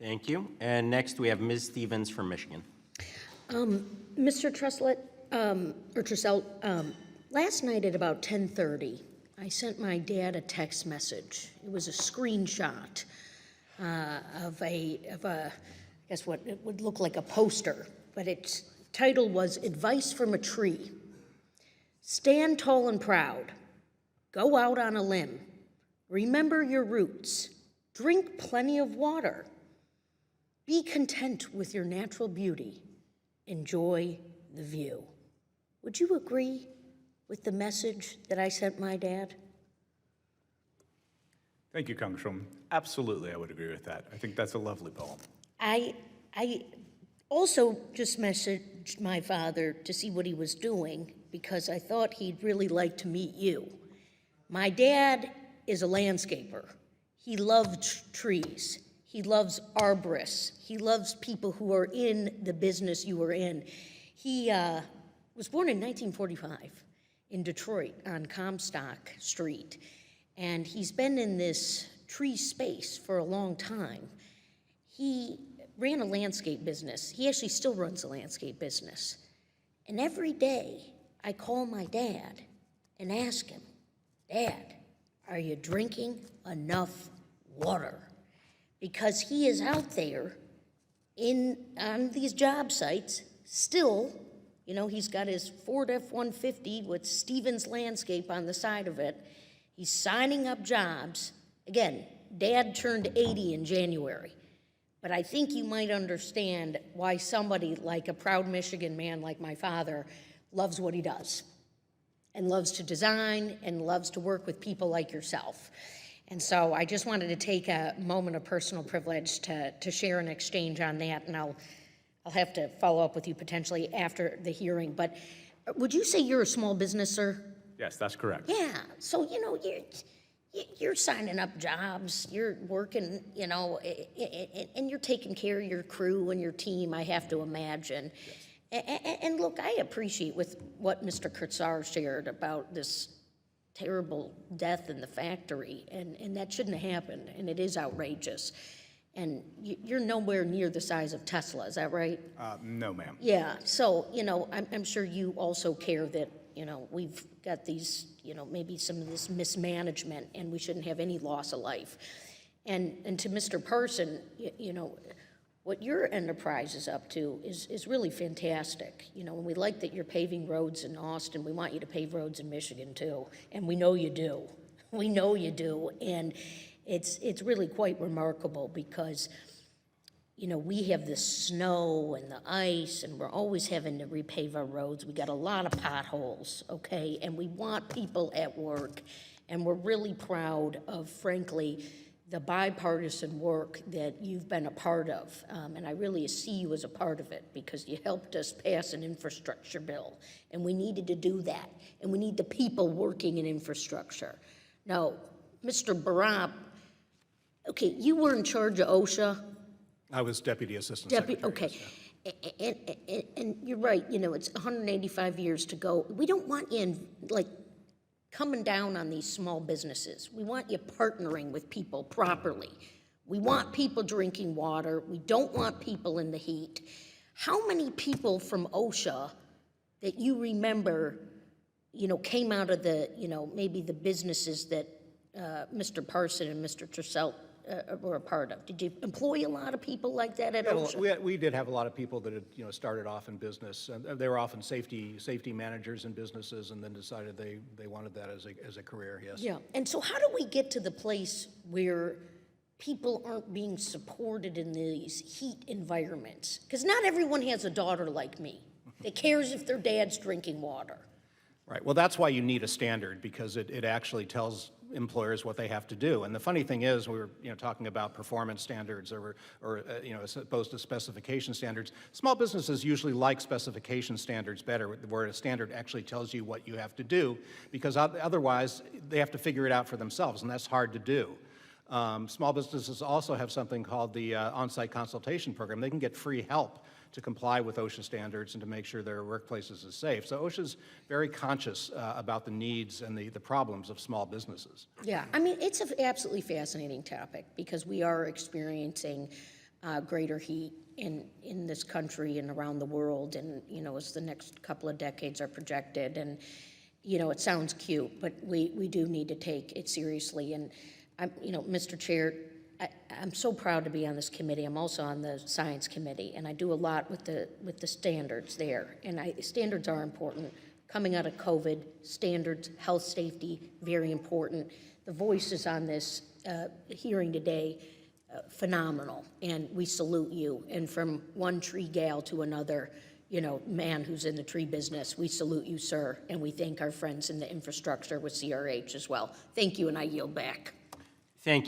Thank you. And next we have Ms. Stevens from Michigan. Mr. Trussell, last night at about 10:30, I sent my dad a text message. It was a screenshot of I guess what it would look like a poster, but its title was Advice from a Tree. Stand tall and proud. Go out on a limb. Remember your roots. Drink plenty of water. Be content with your natural beauty. Enjoy the view. Would you agree with the message that I sent my dad? Thank you, Congresswoman. Absolutely, I would agree with that. I think that's a lovely poem. I also just messaged my father to see what he was doing because I thought he'd really like to meet you. My dad is a landscaper. He loves trees. He loves arborists. He loves people who are in the business you are in. He was born in 1945 in Detroit on Comstock Street, and he's been in this tree space for a long time. He ran a landscape business. He actually still runs a landscape business. And every day I call my dad and ask him, Dad, are you drinking enough water? Because he is out there on these job sites still. You know, he's got his Ford F-150 with Stevens Landscape on the side of it. He's signing up jobs. Again, Dad turned 80 in January. But I think you might understand why somebody like a proud Michigan man like my father loves what he does and loves to design and loves to work with people like yourself. And so I just wanted to take a moment of personal privilege to share an exchange on that, and I'll have to follow up with you potentially after the hearing. But would you say you're a small business, sir? Yes, that's correct. Yeah, so, you know, you're signing up jobs, you're working, you know, and you're taking care of your crew and your team, I have to imagine. Yes. And look, I appreciate with what Mr. Kurtzar shared about this terrible death in the factory, and that shouldn't have happened, and it is outrageous. And you're nowhere near the size of Tesla, is that right? No, ma'am. Yeah, so, you know, I'm sure you also care that, you know, we've got these, you know, maybe some of this mismanagement, and we shouldn't have any loss of life. And to Mr. Parson, you know, what your enterprise is up to is really fantastic. You know, and we like that you're paving roads in Austin. We want you to pave roads in Michigan too, and we know you do. We know you do, and it's really quite remarkable because, you know, we have the snow and the ice, and we're always having to repave our roads. We got a lot of potholes, okay, and we want people at work, and we're really proud of, frankly, the bipartisan work that you've been a part of, and I really see you as a part of it because you helped us pass an infrastructure bill, and we needed to do that, and we need the people working in infrastructure. Now, Mr. Barab, okay, you were in charge of OSHA. I was Deputy Assistant Secretary. Okay, yes, and you're right, you know, it's 185 years to go. We don't want you in, like, coming down on these small businesses. We want you partnering with people properly. We want people drinking water. We don't want people in the heat. How many people from OSHA that you remember, you know, came out of the, you know, maybe the businesses that Mr. Parson and Mr. Trussell were a part of? Did you employ a lot of people like that at OSHA? We did have a lot of people that had, you know, started off in business, and they were often safety managers in businesses, and then decided they wanted that as a career. Yes. Yeah. And so, how do we get to the place where people aren't being supported in these heat environments? Because not everyone has a daughter like me that cares if their dad's drinking water. Right. Well, that's why you need a standard, because it actually tells employers what they have to do. And the funny thing is, we were, you know, talking about performance standards or you know, as opposed to specification standards. Small businesses usually like specification standards better, where a standard actually tells you what you have to do, because otherwise they have to figure it out for themselves, and that's hard to do. Small businesses also have something called the on-site consultation program. They can get free help to comply with OSHA standards and to make sure their workplaces are safe. So OSHA's very conscious about the needs and the problems of small businesses. Yeah, I mean, it's an absolutely fascinating topic because we are experiencing greater heat in this country and around the world, and, you know, as the next couple of decades are projected. And, you know, it sounds cute, but we do need to take it seriously. And, you know, Mr. Chair, I'm so proud to be on this committee. I'm also on the Science Committee, and I do a lot with the standards there. And standards are important. Coming out of COVID, standards, health safety, very important. The voices on this hearing today, phenomenal, and we salute you. And from one tree gal to another, you know, man who's in the tree business, we salute you, sir, and we thank our friends in the infrastructure with CRH as well. Thank you, and I yield back. Thank you.